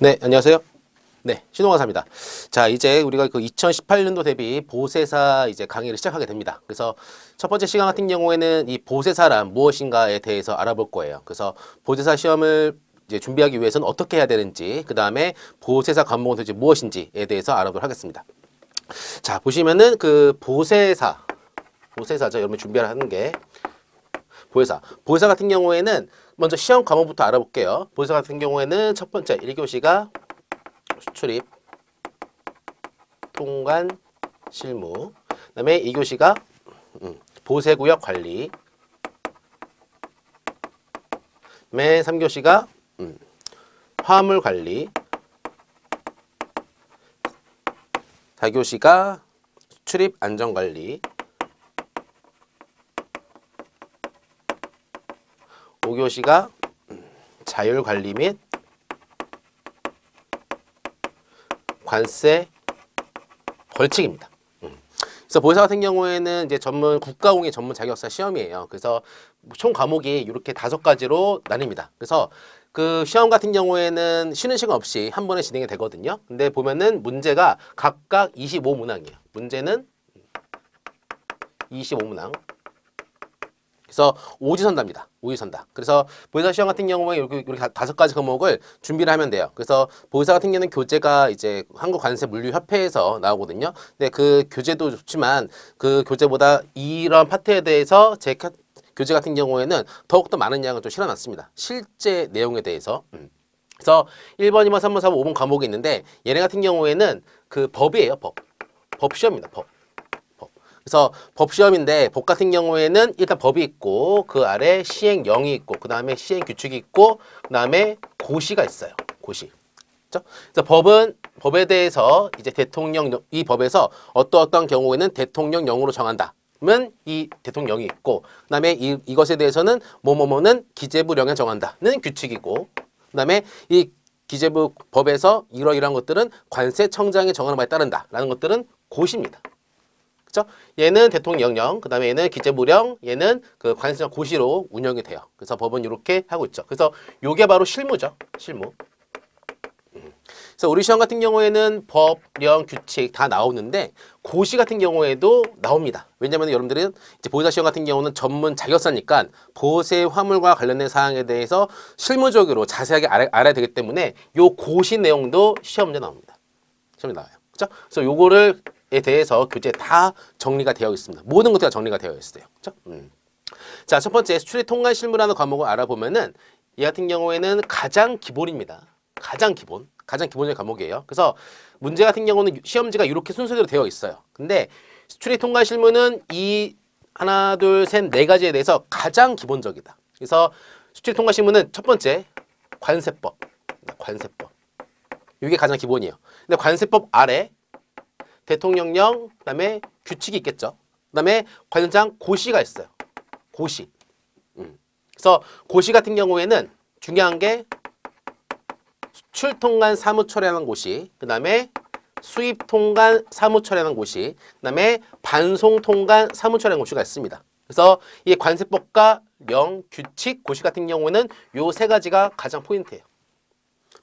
네, 안녕하세요. 네, 신홍화사입니다. 자, 이제 우리가 그 2018년도 대비 보세사 이제 강의를 시작하게 됩니다. 그래서 첫 번째 시간 같은 경우에는 이 보세사란 무엇인가에 대해서 알아볼 거예요. 그래서 보세사 시험을 이제 준비하기 위해서는 어떻게 해야 되는지, 그 다음에 보세사 과목은 도대체 무엇인지에 대해서 알아보도록 하겠습니다. 자, 보시면은 그 보세사죠. 여러분 준비하는 게 보세사. 보세사 같은 경우에는 먼저 시험 과목부터 알아볼게요. 보세사 같은 경우에는 첫 번째 1교시가 수출입, 통관, 실무. 그 다음에 2교시가 보세구역 관리. 그 다음에 3교시가 화물 관리. 4교시가 수출입 안전관리. 5교시가 자율관리 및 관세 벌칙입니다. 그래서 보세사 같은 경우에는 이제 전문 국가공인 전문 자격사 시험이에요. 그래서 총 과목이 이렇게 5가지로 나뉩니다. 그래서 그 시험 같은 경우에는 쉬는 시간 없이 한 번에 진행이 되거든요. 근데 보면은 문제가 각각 25문항이에요. 문제는 25문항. 그래서 오지선다입니다. 오지선다. 그래서 보세사 시험 같은 경우에 이렇게 5가지 과목을 준비를 하면 돼요. 그래서 보세사 같은 경우는 교재가 이제 한국관세물류협회에서 나오거든요. 근데 그 교재도 좋지만 그 교재보다 이런 파트에 대해서 제 교재 같은 경우에는 더욱더 많은 양을 좀 실어놨습니다. 실제 내용에 대해서. 그래서 1번, 2번, 3번, 4번, 5번 과목이 있는데 얘네 같은 경우에는 그 법이에요. 법 시험입니다. 법. 그래서 법 시험인데 법 같은 경우에는 일단 법이 있고 그 아래 시행령이 있고 그 다음에 시행규칙이 있고 그 다음에 고시가 있어요. 고시. 그렇죠? 그래서 법에 대해서 이제 이 법에서 어떠한 경우에는 대통령령으로 정한다. 면 이 대통령령이 있고 그 다음에 이것에 대해서는 뭐뭐뭐는 기재부령에 정한다는 규칙이고 그 다음에 이 기재부 법에서 이러이러한 것들은 관세청장이 정하는 바에 따른다라는 것들은 고시입니다. 그쵸? 얘는 대통령령, 그 다음에 얘는 기재부령, 얘는 그 관세청 고시로 운영이 돼요. 그래서 법은 이렇게 하고 있죠. 그래서 요게 바로 실무죠. 실무. 그래서 우리 시험 같은 경우에는 법, 령, 규칙 다 나오는데 고시 같은 경우에도 나옵니다. 왜냐하면 여러분들은 이제 보세사 시험 같은 경우는 전문 자격사니까 보세 화물과 관련된 사항에 대해서 실무적으로 자세하게 알아야 되기 때문에 요 고시 내용도 시험 문제 나옵니다. 시험에 나와요. 그쵸? 그래서 요거를 에 대해서 교재에 다 정리가 되어 있습니다. 모든 것들이 다 정리가 되어 있어요. 그렇죠? 자, 첫 번째 수출입 통관 실무라는 과목을 알아보면은 이 같은 경우에는 가장 기본입니다. 가장 기본적인 과목이에요. 그래서 문제 같은 경우는 시험지가 이렇게 순서대로 되어 있어요. 근데 수출입 통관 실무는 이 하나, 둘, 셋, 네 가지에 대해서 가장 기본적이다. 그래서 수출입 통관 실무는 첫 번째 관세법. 이게 가장 기본이에요. 근데 관세법 아래 대통령령, 그 다음에 규칙이 있겠죠. 그 다음에 관장 고시가 있어요. 고시. 그래서 고시 같은 경우에는 중요한 게 수출통관 사무처리하는 고시, 그 다음에 수입통관 사무처리하는 고시, 그 다음에 반송통관 사무처리하는 고시가 있습니다. 그래서 이 관세법과 령, 규칙, 고시 같은 경우에는 요 3가지가 가장 포인트예요.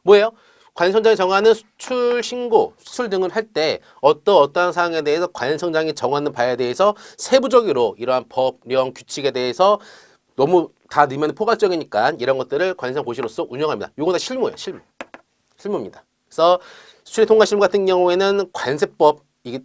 뭐예요? 관세청장이 정하는 수출 신고, 수출 등을 할 때 어떠한 사항에 대해서 관세청장이 정하는 바에 대해서 세부적으로 이러한 법, 령, 규칙에 대해서 너무 다 넣으면 포괄적이니까 이런 것들을 관세청 고시로서 운영합니다. 요건 다 실무예요. 실무입니다. 그래서 수출입 통관 실무 같은 경우에는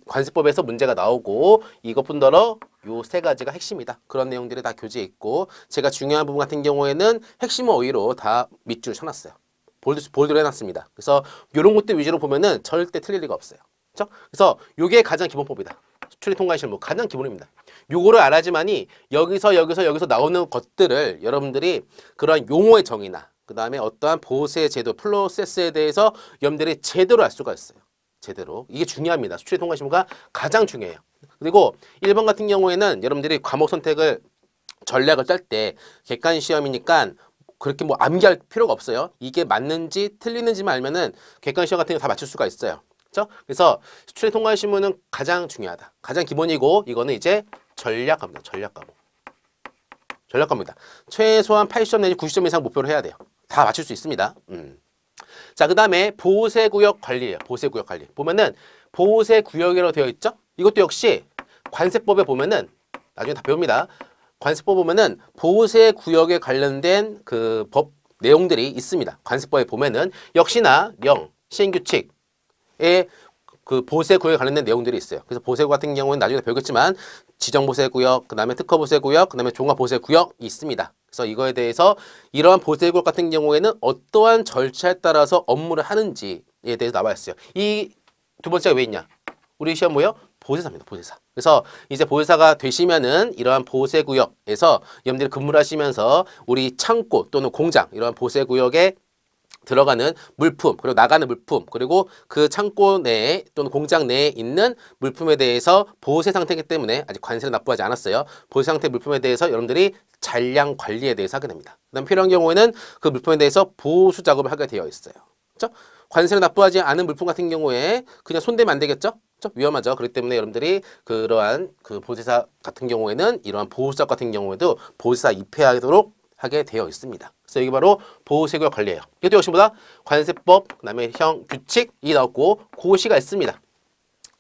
관세법에서 문제가 나오고 이것뿐더러 요 3가지가 핵심이다. 그런 내용들이 다 교재에 있고 제가 중요한 부분 같은 경우에는 핵심어 어휘로 다 밑줄 쳐놨어요. 볼드로 해놨습니다. 그래서 이런 것들 위주로 보면은 절대 틀릴 리가 없어요. 그렇죠? 그래서 이게 가장 기본법이다. 수출입 통관 실무 가장 기본입니다. 요거를 알아야지만이 여기서 나오는 것들을 여러분들이 그런 용어의 정의나 그 다음에 어떠한 보세 제도, 프로세스에 대해서 여러분들이 제대로 알 수가 있어요. 제대로. 이게 중요합니다. 수출입 통관 실무가 가장 중요해요. 그리고 1번 같은 경우에는 여러분들이 과목 선택을 전략을 짤 때 객관 시험이니까 그렇게 뭐 암기할 필요가 없어요. 이게 맞는지 틀리는지만 알면은 객관 시험 같은 거 다 맞출 수가 있어요. 그렇죠? 그래서 수출입 통관 실무는 가장 중요하다. 가장 기본이고 이거는 이제 전략 과목입니다. 최소한 80점 내지 90점 이상 목표로 해야 돼요. 다 맞출 수 있습니다. 자, 그 다음에 보세구역 관리예요. 보세구역 관리. 보면은 보세구역이라고 되어 있죠? 이것도 역시 관세법에 보면은 나중에 다 배웁니다. 관세법 보면은 보세구역에 관련된 그 법 내용들이 있습니다. 관세법에 보면은 역시나 령, 시행규칙에 그 보세구역에 관련된 내용들이 있어요. 그래서 보세구역 같은 경우는 나중에 배우겠지만 지정보세구역, 그 다음에 특허보세구역, 그 다음에 종합보세구역이 있습니다. 그래서 이거에 대해서 이러한 보세구역 같은 경우에는 어떠한 절차에 따라서 업무를 하는지에 대해서 나와 있어요. 이 두 번째가 왜 있냐? 우리 시험 뭐예요? 보세사입니다. 보세사. 그래서 이제 보세사가 되시면은 이러한 보세구역에서 여러분들이 근무를 하시면서 우리 창고 또는 공장 이러한 보세구역에 들어가는 물품 그리고 나가는 물품 그리고 그 창고 내에 또는 공장 내에 있는 물품에 대해서 보세 상태이기 때문에 아직 관세를 납부하지 않았어요. 보세 상태 물품에 대해서 여러분들이 잔량 관리에 대해서 하게 됩니다. 그다음 필요한 경우에는 그 물품에 대해서 보수 작업을 하게 되어 있어요. 그렇죠? 관세를 납부하지 않은 물품 같은 경우에 그냥 손대면 안 되겠죠? 그렇죠? 위험하죠. 그렇기 때문에 여러분들이 그러한 그 보세사 같은 경우에는 이러한 보수 작업 같은 경우에도 보세사 입회하도록 하게 되어 있습니다. 그래서 이게 바로 보세구역 관리예요. 이것도 역시 보다 관세법, 그다음에 형 규칙이 나왔고 고시가 있습니다.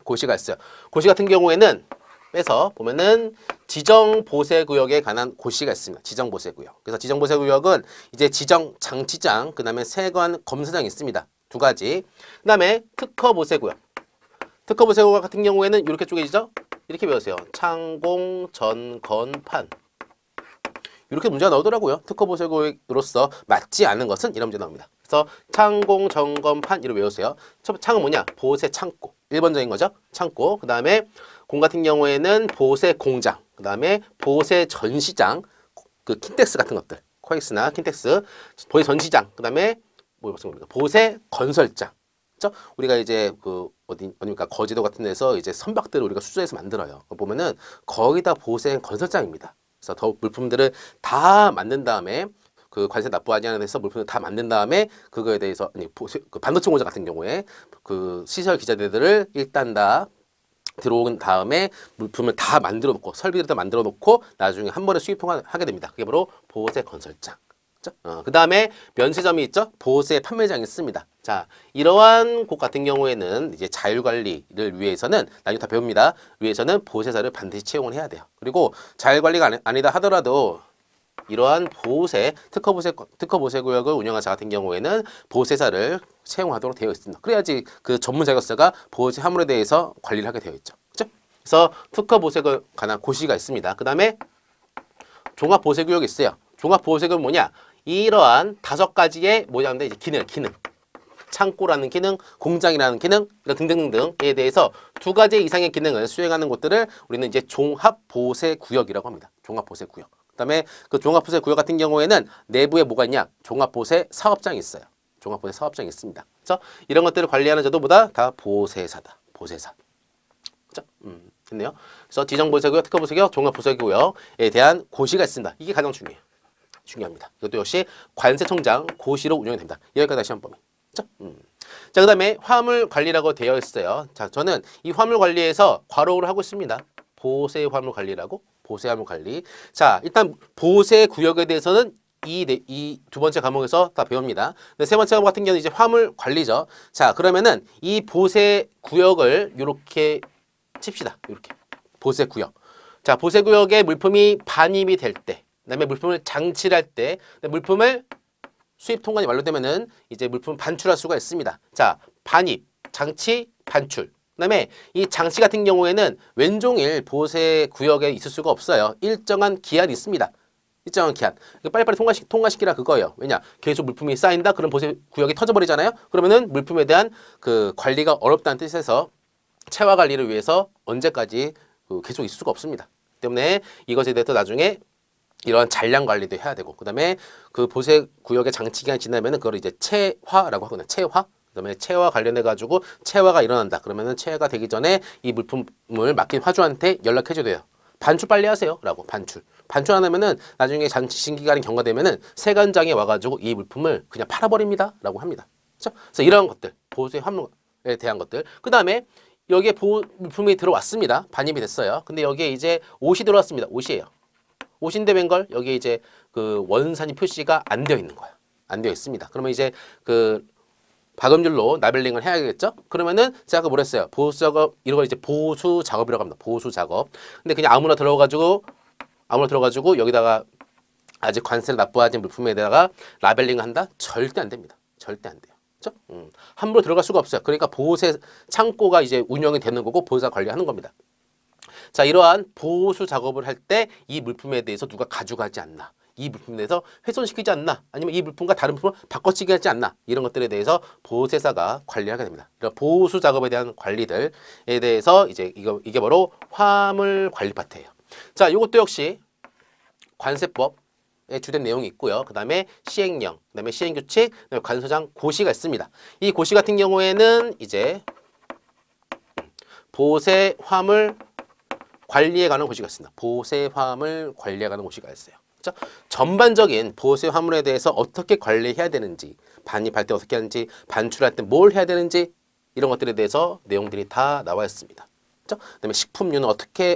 고시가 있어요. 고시 같은 경우에는 빼서 보면은 지정보세구역에 관한 고시가 있습니다. 지정보세구역. 그래서 지정보세구역은 이제 지정 장치장, 그다음에 세관 검사장이 있습니다. 두 가지. 그다음에 특허보세구역. 특허보세구역 같은 경우에는 이렇게 쪼개지죠? 이렇게 배우세요. 창공, 전, 건, 판. 이렇게 문제가 나오더라고요. 특허보세구역으로서 맞지 않는 것은 이런 문제 나옵니다. 그래서 창공, 점검판 이렇게 외우세요. 첫 창은 뭐냐? 보세 창고. 1번적인 거죠. 창고. 그 다음에 공 같은 경우에는 보세 공장. 그 다음에 보세 전시장. 그 킨텍스 같은 것들. 코엑스나 킨텍스. 보세 전시장. 그 다음에 뭐 보세 건설장. 그렇죠? 우리가 이제 그 어디입니까? 거제도 같은 데서 이제 선박들을 우리가 수조해서 만들어요. 보면은 거의 다 보세 건설장입니다. 그래서 더욱 물품들을 다 만든 다음에 그 관세 납부하지 않은 데서 물품을 다 만든 다음에 그거에 대해서 그 반도체 공장 같은 경우에 그 시설 기자재들을 일단 다 들어온 다음에 물품을 다 만들어 놓고 설비를 다 만들어 놓고 나중에 한 번에 수입 통화하게 됩니다. 그게 바로 보세 건설장. 그 다음에 면세점이 있죠. 보세 판매장이 있습니다. 자, 이러한 곳 같은 경우에는 이제 자율관리를 위해서는 나중에 다 배웁니다. 위해서는 보세사를 반드시 채용을 해야 돼요. 그리고 자율관리가 아니다 하더라도 이러한 보세, 특허보세구역을 운영한 자 같은 경우에는 보세사를 채용하도록 되어 있습니다. 그래야지 그 전문 자격사가 보세 화물에 대해서 관리를 하게 되어 있죠. 그렇죠? 그래서 특허보세구역에 관한 고시가 있습니다. 그 다음에 종합보세구역이 있어요. 종합보세구역은 뭐냐? 이러한 5가지의 뭐냐는데 이제 기능. 창고라는 기능, 공장이라는 기능, 등등등등에 대해서 2가지 이상의 기능을 수행하는 곳들을 우리는 이제 종합보세구역이라고 합니다. 종합보세구역. 그다음에 그 종합보세구역 같은 경우에는 내부에 뭐가 있냐? 종합보세 사업장이 있어요. 종합보세 사업장이 있습니다. 그래서 이런 것들을 관리하는 자도 보다 다 보세사다. 보세사. 그렇죠? 됐네요. 그래서 지정보세구역, 특허보세구역, 종합보세구역에 대한 고시가 있습니다. 이게 가장 중요합니다. 이것도 역시 관세청장 고시로 운영이 됩니다. 여기까지 시험 범위. 그렇죠? 자, 그 다음에 화물 관리라고 되어 있어요. 자, 저는 이 화물 관리에서 괄호를 하고 있습니다. 보세 화물 관리라고. 보세 화물 관리. 자, 일단 보세 구역에 대해서는 이 두 번째 과목에서 다 배웁니다. 근데 세 번째 과목 같은 경우는 이제 화물 관리죠. 자, 그러면은 이 보세 구역을 이렇게 칩시다. 이렇게. 보세 구역. 자, 보세 구역에 물품이 반입이 될 때, 그다음에 물품을 장치를 할 때, 물품을 수입 통관이 완료되면은 이제 물품을 반출할 수가 있습니다. 자, 반입, 장치, 반출. 그다음에 이 장치 같은 경우에는 왼종일 보세 구역에 있을 수가 없어요. 일정한 기한이 있습니다. 일정한 기한. 빨리빨리 통과시키라 그거예요. 왜냐? 계속 물품이 쌓인다. 그럼 보세 구역이 터져버리잖아요. 그러면은 물품에 대한 그 관리가 어렵다는 뜻에서 체화 관리를 위해서 언제까지 계속 있을 수가 없습니다. 때문에 이것에 대해서 나중에 이러한 잔량 관리도 해야 되고, 그 다음에 그 보세 구역의 장치 기간이 지나면은 그걸 이제 체화라고 하거든요. 체화. 그다음에 체화 관련해가지고 체화가 일어난다. 그러면은 체화가 되기 전에 이 물품을 맡긴 화주한테 연락해줘야 돼요. 반출 빨리 하세요. 라고 반출. 반출 안 하면은 나중에 장치 신기간이 경과되면은 세관장에 와가지고 이 물품을 그냥 팔아버립니다. 라고 합니다. 그렇죠? 그래서 이런 것들, 보세 화물에 대한 것들. 그 다음에 여기에 물품이 들어왔습니다. 반입이 됐어요. 근데 여기에 이제 옷이 들어왔습니다. 옷이에요. 옷인데 웬걸? 여기에 이제 그 원산지 표시가 안 되어 있는 거야. 안 되어 있습니다. 그러면 이제 그 박음질로 라벨링을 해야겠죠? 그러면은 제가 아까 뭐라 했어요? 보수 작업, 이런 걸 이제 보수 작업이라고 합니다. 보수 작업. 근데 그냥 아무나 들어가지고 여기다가 아직 관세를 납부하지 물품에 대다가 라벨링을 한다? 절대 안 됩니다. 절대 안 돼요. 그죠? 함부로 들어갈 수가 없어요. 그러니까 보세 창고가 이제 운영이 되는 거고 보수가 관리하는 겁니다. 자, 이러한 보수 작업을 할 때 이 물품에 대해서 누가 가져가지 않나, 이 물품에 대해서 훼손시키지 않나, 아니면 이 물품과 다른 물품을 바꿔치기 하지 않나, 이런 것들에 대해서 보세사가 관리하게 됩니다. 이런 보수 작업에 대한 관리들에 대해서 이제 이게 바로 화물 관리 파트예요. 자, 이것도 역시 관세법의 주된 내용이 있고요. 그 다음에 시행령, 그 다음에 시행규칙, 그다음에 관서장 고시가 있습니다. 이 고시 같은 경우에는 이제 보세 화물 관리에 관한 고시가 있습니다. 보세 화물 관리에 관한 고시가 있어요. 그렇죠? 전반적인 보세 화물에 대해서 어떻게 관리해야 되는지, 반입할 때 어떻게 하는지, 반출할 때 뭘 해야 되는지, 이런 것들에 대해서 내용들이 다 나와 있습니다. 그렇죠? 그다음에 식품류는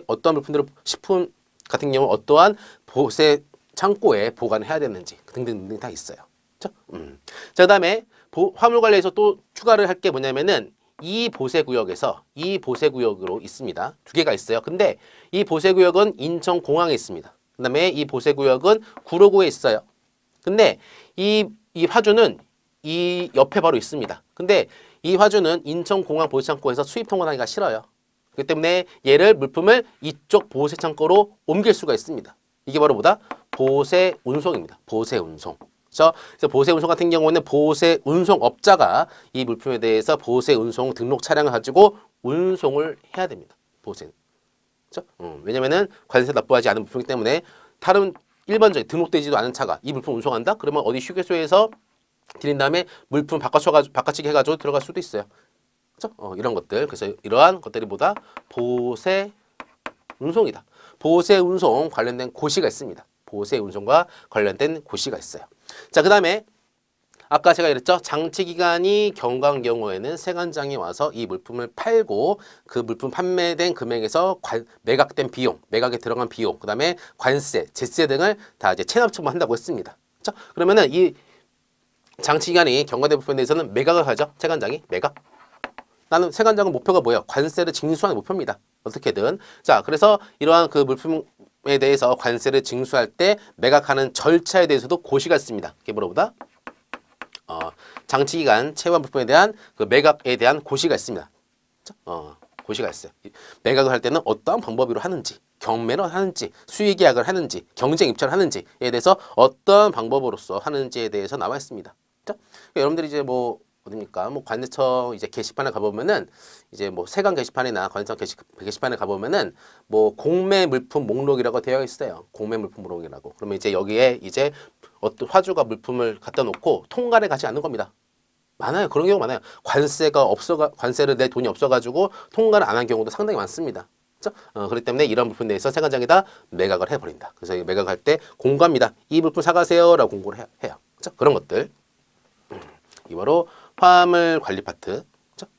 어떤 물품들을, 식품 같은 경우 어떠한 보세 창고에 보관을 해야 되는지 등등 다 있어요. 그렇죠? 자, 그다음에 화물 관리에서 또 추가를 할 게 뭐냐면은 이 보세구역에서 이 보세구역으로 있습니다. 두 개가 있어요. 근데 이 보세구역은 인천공항에 있습니다. 그 다음에 이 보세구역은 구로구에 있어요. 근데 이 화주는 이 옆에 바로 있습니다. 근데 이 화주는 인천공항 보세창고에서 수입 통관하기가 싫어요. 그렇기 때문에 물품을 이쪽 보세창고로 옮길 수가 있습니다. 이게 바로 뭐다? 보세운송입니다. 보세운송. 그래서 보세운송 같은 경우는 보세운송업자가 이 물품에 대해서 보세운송 등록 차량을 가지고 운송을 해야 됩니다. 보세. 그렇죠? 왜냐면은 관세 납부하지 않은 물품이기 때문에 다른 일반적인 등록되지도 않은 차가 이 물품 운송한다? 그러면 어디 휴게소에서 드린 다음에 물품 바꿔치기 해가지고 들어갈 수도 있어요. 그렇죠? 이런 것들. 그래서 이러한 것들이 뭐다? 보세운송이다. 보세운송 관련된 고시가 있습니다. 보세운송과 관련된 고시가 있어요. 자, 그 다음에 아까 제가 이랬죠. 장치기간이 경과한 경우에는 세관장이 와서 이 물품을 팔고 그 물품 판매된 금액에서 매각된 비용, 매각에 들어간 비용, 그 다음에 관세, 제세 등을 다 이제 체납 처분한다고 했습니다. 그렇죠? 그러면은 이 장치기간이 경과된 부분에 대해서는 매각을 하죠. 세관장이 매각. 나는 세관장은 목표가 뭐예요? 관세를 징수하는 목표입니다. 어떻게든. 자, 그래서 이러한 그 물품에 대해서 관세를 징수할 때 매각하는 절차에 대해서도 고시가 있습니다. 그게 뭐보다 장치기간 채관 부품에 대한 그 매각에 대한 고시가 있습니다. 고시가 있어요. 매각을 할 때는 어떠한 방법으로 하는지, 경매로 하는지, 수의계약을 하는지, 경쟁 입찰을 하는지에 대해서 어떤 방법으로서 하는지에 대해서 나와 있습니다. 그러니까 여러분들이 이제 어딥니까? 관세청 이제 게시판에 가보면은 이제 세관 게시판이나 관세청 게시판에 가보면은 공매 물품 목록이라고 되어 있어요. 공매 물품 목록이라고. 그러면 이제 여기에 이제 어떤 화주가 물품을 갖다 놓고 통관에 가지 않는 겁니다. 많아요. 그런 경우 많아요. 관세를 낼 돈이 없어가지고 통관을 안 한 경우도 상당히 많습니다. 그렇죠? 그렇기 때문에 이런 물품에 대해서 세관장에다 매각을 해버린다. 그래서 매각할 때 공고합니다. 이 물품 사가세요라고 공고를 해요. 그렇죠? 그런 것들. 이 바로 화물 관리 파트. 그렇죠?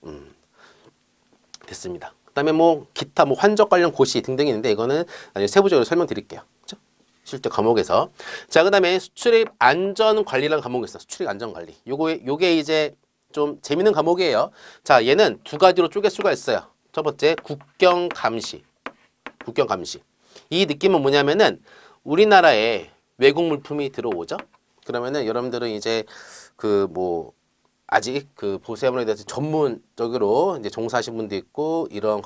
됐습니다. 그 다음에 기타 환적 관련 고시 등등이 있는데 이거는 나중에 세부적으로 설명드릴게요. 그렇죠? 실제 과목에서. 자, 그 다음에 수출입 안전관리라는 과목이 있어요. 수출입 안전관리. 요게 이제 좀 재밌는 과목이에요. 자, 얘는 두 가지로 쪼갤 수가 있어요. 첫 번째, 국경감시. 국경감시. 이 느낌은 뭐냐면은 우리나라에 외국 물품이 들어오죠. 그러면은 여러분들은 이제 아직 그 보세화물에 대해서 전문적으로 이제 종사하신 분도 있고 이런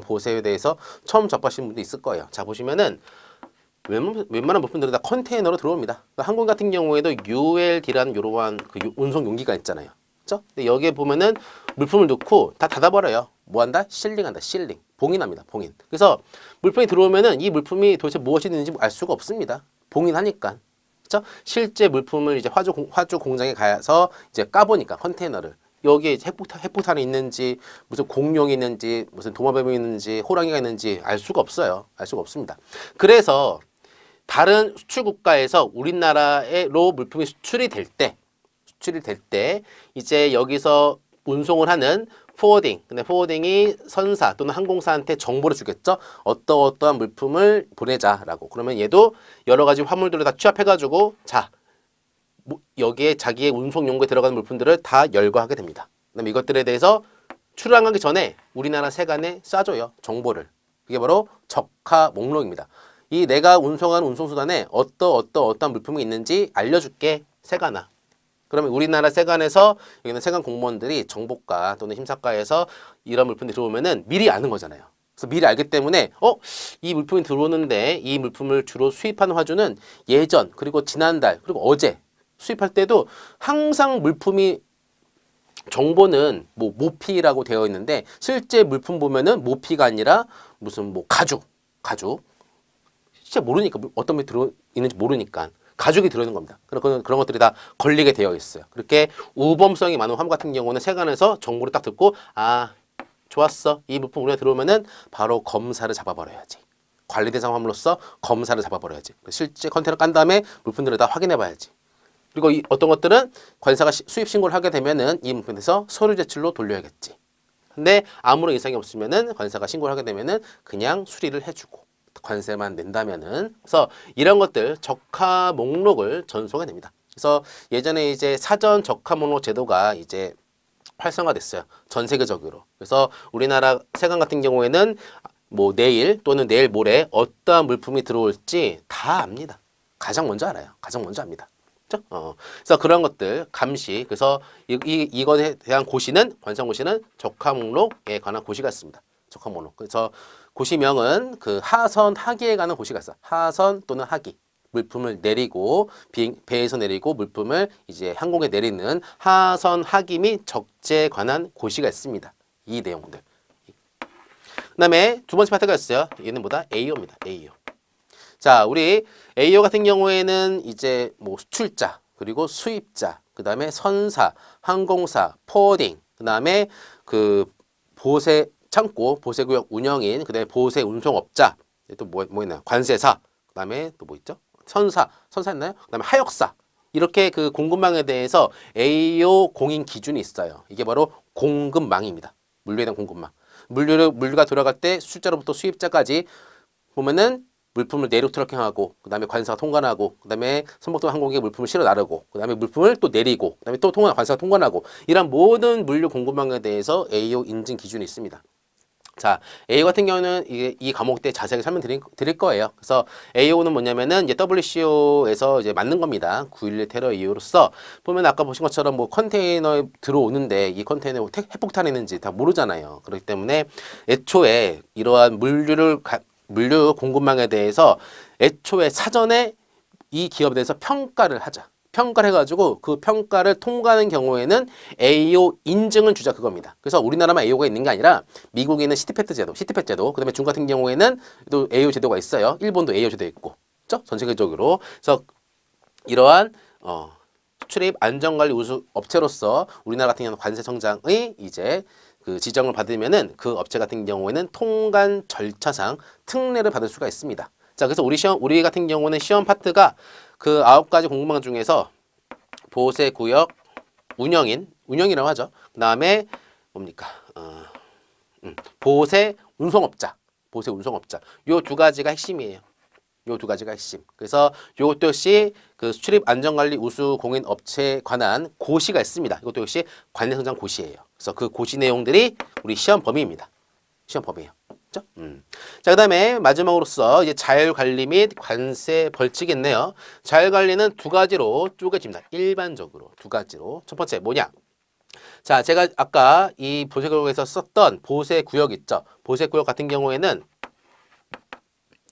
보세에 대해서 처음 접하신 분도 있을 거예요. 자, 보시면은 웬만한 물품들은 다 컨테이너로 들어옵니다. 그러니까 한국 같은 경우에도 ULD라는 이러한 그 운송 용기가 있잖아요. 그렇죠? 근데 여기에 보면은 물품을 넣고 다 닫아버려요. 뭐 한다? 실링한다. 실링. 봉인합니다. 봉인. 그래서 물품이 들어오면은 이 물품이 도대체 무엇이 있는지 알 수가 없습니다. 봉인하니까. 그렇죠? 실제 물품을 이제 화주 공장에 가서 이제 까보니까 컨테이너를 여기에 핵폭탄이 있는지 무슨 공룡이 있는지 무슨 도마뱀이 있는지 호랑이가 있는지 알 수가 없어요. 알 수가 없습니다. 그래서 다른 수출 국가에서 우리나라로 물품이 수출이 될 때 이제 여기서 운송을 하는 포워딩. 근데 포워딩이 선사 또는 항공사한테 정보를 주겠죠. 어떠한 물품을 보내자라고. 그러면 얘도 여러 가지 화물들을 다 취합해가지고 자, 여기에 자기의 운송 용구에 들어가는 물품들을 다 열거하게 됩니다. 그다음에 이것들에 대해서 출항하기 전에 우리나라 세관에 쏴줘요. 정보를. 그게 바로 적하 목록입니다. 이 내가 운송하는 운송수단에 어떤 물품이 있는지 알려줄게, 세관아. 그러면 우리나라 세관에서 여기는 세관 공무원들이 정보과 또는 심사과에서 이런 물품이 들어오면은 미리 아는 거잖아요. 그래서 미리 알기 때문에 이 물품이 들어오는데 이 물품을 주로 수입하는 화주는 예전 그리고 지난달 그리고 어제 수입할 때도 항상 물품이 정보는 뭐 모피라고 되어 있는데 실제 물품 보면은 모피가 아니라 무슨 뭐 가죽 진짜 모르니까 어떤 게 들어 있는지 모르니까 가죽이 들어있는 겁니다. 그런 것들이 다 걸리게 되어 있어요. 그렇게 우범성이 많은 화물 같은 경우는 세관에서 정보를 딱 듣고 아 좋았어 이 물품 우리가 들어오면은 바로 검사를 잡아버려야지. 관리대상 화물로서 검사를 잡아버려야지. 실제 컨테이너 깐 다음에 물품들을 다 확인해봐야지. 그리고 어떤 것들은 관사가 수입 신고를 하게 되면은 이 물품에 대해서 서류 제출로 돌려야겠지. 근데 아무런 이상이 없으면은 관사가 신고를 하게 되면은 그냥 수리를 해주고 관세만 낸다면은. 그래서 이런 것들 적하 목록을 전송해 냅니다. 그래서 예전에 이제 사전 적하 목록 제도가 이제 활성화됐어요. 전 세계적으로. 그래서 우리나라 세관 같은 경우에는 뭐 내일 또는 내일 모레 어떠한 물품이 들어올지 다 압니다. 가장 먼저 알아요. 가장 먼저 압니다. 그래서 그런 것들 감시. 그래서 이것에 대한 고시는 관상고시는 적하 목록에 관한 고시가 있습니다. 적하 목록. 그래서 고시명은 그 하선 하기에 관한 고시가 있어. 하선 또는 하기. 물품을 내리고 배에서 내리고 물품을 이제 항공에 내리는 하선 하기 및 적재에 관한 고시가 있습니다. 이 내용들. 그다음에 두 번째 파트가 있어요. 얘는 뭐다? AO입니다. AO. 자, 우리 AO 같은 경우에는 이제 뭐 수출자, 그리고 수입자, 그다음에 선사, 항공사, 포워딩, 그다음에 그 보세 창고, 보세구역 운영인, 그다음에 보세 운송업자, 또 뭐 있나요? 관세사, 그다음에 또 뭐 있죠? 선사였나요? 그다음에 하역사. 이렇게 그 공급망에 대해서 AO 공인 기준이 있어요. 이게 바로 공급망입니다. 물류에 대한 공급망. 물류가 들어갈 때 수출자로부터 수입자까지 보면은 물품을 내륙 트럭킹하고 그다음에 관사가 통관하고 그다음에 선박도 항공기에 물품을 실어 나르고 그다음에 물품을 또 내리고 그다음에 또 관사가 통관하고 이런 모든 물류 공급망에 대해서 AO 인증 기준이 있습니다. 자, AO 같은 경우는 이 과목 때 자세하게 설명드릴 거예요. 그래서 AO는 뭐냐면은 이제 WCO에서 이제 맞는 겁니다. 9.11 테러 이후로서 보면 아까 보신 것처럼 뭐 컨테이너에 들어오는데 이 컨테이너에 핵폭탄이 있는지 다 모르잖아요. 그렇기 때문에 애초에 이러한 물류 공급망에 대해서 애초에 사전에 이 기업에 대해서 평가를 하자. 평가를 해가지고 그 평가를 통과하는 경우에는 AO 인증을 주자 그겁니다. 그래서 우리나라만 AO가 있는 게 아니라 미국에는 시티팻 제도, 그 다음에 중국 같은 경우에는 또 AO 제도가 있어요. 일본도 AO 제도 있고, 그렇죠? 전 세계적으로. 그래서 이러한 수출입 안전관리 우수 업체로서 우리나라 같은 경우는 관세 성장의 이제 그 지정을 받으면은 그 업체 같은 경우에는 통관 절차상 특례를 받을 수가 있습니다. 자, 그래서 우리 같은 경우는 시험 파트가 그 9가지 공급망 중에서 보세구역 운영이라고 하죠. 그 다음에 뭡니까? 보세 운송업자. 요 두 가지가 핵심이에요. 요 두 가지가 핵심. 그래서 요것도 역시 그 수출입 안전관리 우수 공인 업체에 관한 고시가 있습니다. 이것도 역시 관내성장 고시예요. 그래서 그 고시 내용들이 우리 시험 범위입니다. 시험 범위예요. 그렇죠? 자, 그다음에 마지막으로서 이제 자율관리 및 관세 벌칙이 있네요. 자율관리는 두 가지로 쪼개집니다. 일반적으로 두 가지로. 첫 번째 뭐냐? 자, 제가 아까 이 보세구역에서 썼던 보세구역 있죠. 보세구역 같은 경우에는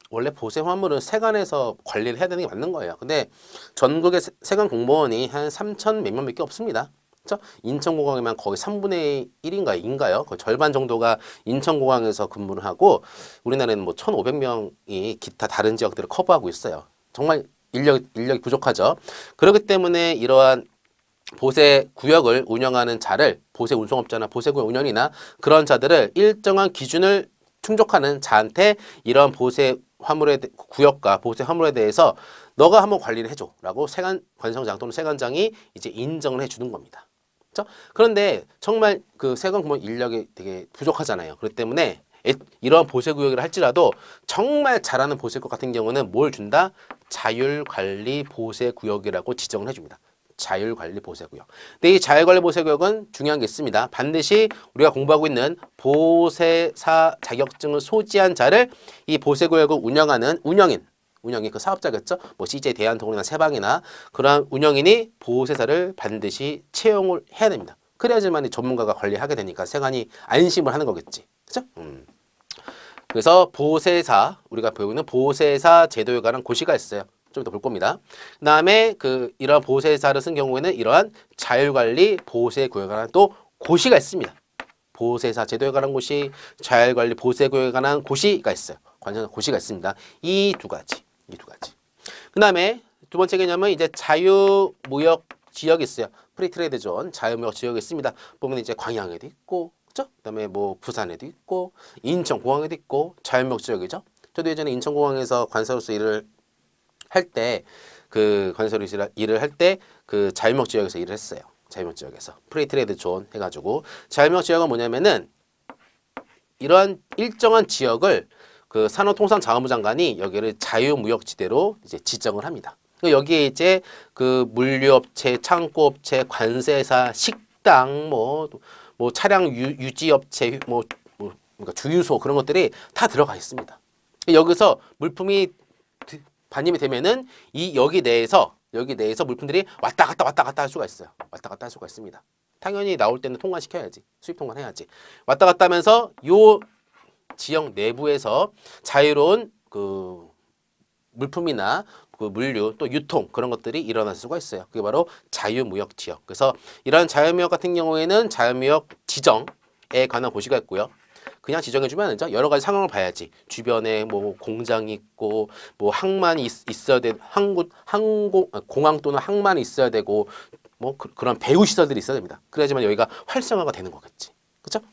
원래 보세 화물은 세관에서 관리를 해야 되는 게 맞는 거예요. 근데 전국의 세관 공무원이 한 3천 몇몇 밖에 없습니다. 그렇죠? 인천공항에만 거의 3분의 1인가요? 2인가요? 거의 절반 정도가 인천공항에서 근무를 하고 우리나라에는 뭐 1,500명이 기타 다른 지역들을 커버하고 있어요. 정말 인력이 부족하죠. 그렇기 때문에 이러한 보세 구역을 운영하는 자를 보세 운송업자나 보세구역 운영이나 그런 자들을 일정한 기준을 충족하는 자한테 이런 보세 구역과 보세 화물에 대해서 너가 한번 관리를 해줘 라고 관성장 또는 세관장이 이제 인정을 해주는 겁니다. 그렇죠? 그런데 정말 그 세관 공무원 인력이 되게 부족하잖아요. 그렇기 때문에 이러한 보세구역이라 할지라도 정말 잘하는 보세구역 같은 경우는 뭘 준다? 자율관리 보세구역이라고 지정을 해줍니다. 자율관리보세구역. 근데 이 자율관리보세구역은 중요한 게 있습니다. 반드시 우리가 공부하고 있는 보세사 자격증을 소지한 자를 이 보세구역을 운영하는 운영이 그 사업자겠죠. 뭐 CJ 대한통운이나 세방이나 그러한 운영인이 보세사를 반드시 채용을 해야 됩니다. 그래야지만 이 전문가가 관리하게 되니까 세간이 안심을 하는 거겠지. 그죠? 그래서 보세사, 우리가 배우는 보세사 제도에 관한 고시가 있어요. 좀 이따 볼 겁니다. 그 다음에 이러한 보세사를 쓴 경우에는 이러한 자율관리 보세구역에 관한 또 고시가 있습니다. 보세사 제도에 관한 고시, 자율관리 보세구역에 관한 고시가 있어요. 관련 고시가 있습니다. 이 두 가지. 그 다음에 두 번째 개념은 이제 자유무역 지역이 있어요. 프리트레이드 존, 자유무역 지역이 있습니다. 보면 이제 광양에도 있고, 그죠? 그 다음에 뭐 부산에도 있고, 인천공항에도 있고, 자유무역 지역이죠. 저도 예전에 인천공항에서 관세로서 일을 할 때, 관세로서 일을 할 때, 자유무역 지역에서 일을 했어요. 자유무역 지역에서. 프리트레이드 존 해가지고. 자유무역 지역은 뭐냐면은, 이러한 일정한 지역을 산업통상자원부 장관이 여기를 자유무역지대로 이제 지정을 합니다. 여기에 이제 물류업체, 창고업체, 관세사, 식당, 뭐 차량 유지업체, 그러니까 주유소 그런 것들이 다 들어가 있습니다. 여기서 물품이 반입이 되면은 여기 내에서 물품들이 왔다 갔다 할 수가 있어요. 왔다 갔다 할 수가 있습니다. 당연히 나올 때는 통관시켜야지. 수입 통관해야지. 왔다 갔다 하면서 요 지역 내부에서 자유로운 물품이나 물류 또 유통 그런 것들이 일어날 수가 있어요. 그게 바로 자유무역 지역. 그래서 이런 자유무역 같은 경우에는 자유무역 지정에 관한 고시가 있고요. 그냥 지정해주면 안 되죠. 여러 가지 상황을 봐야지. 주변에 뭐 공장이 있고 뭐 항만이 있어야 돼. 공항 또는 항만이 있어야 되고 뭐 그런 배후 시설들이 있어야 됩니다. 그래야지만 여기가 활성화가 되는 거겠지. 그렇죠?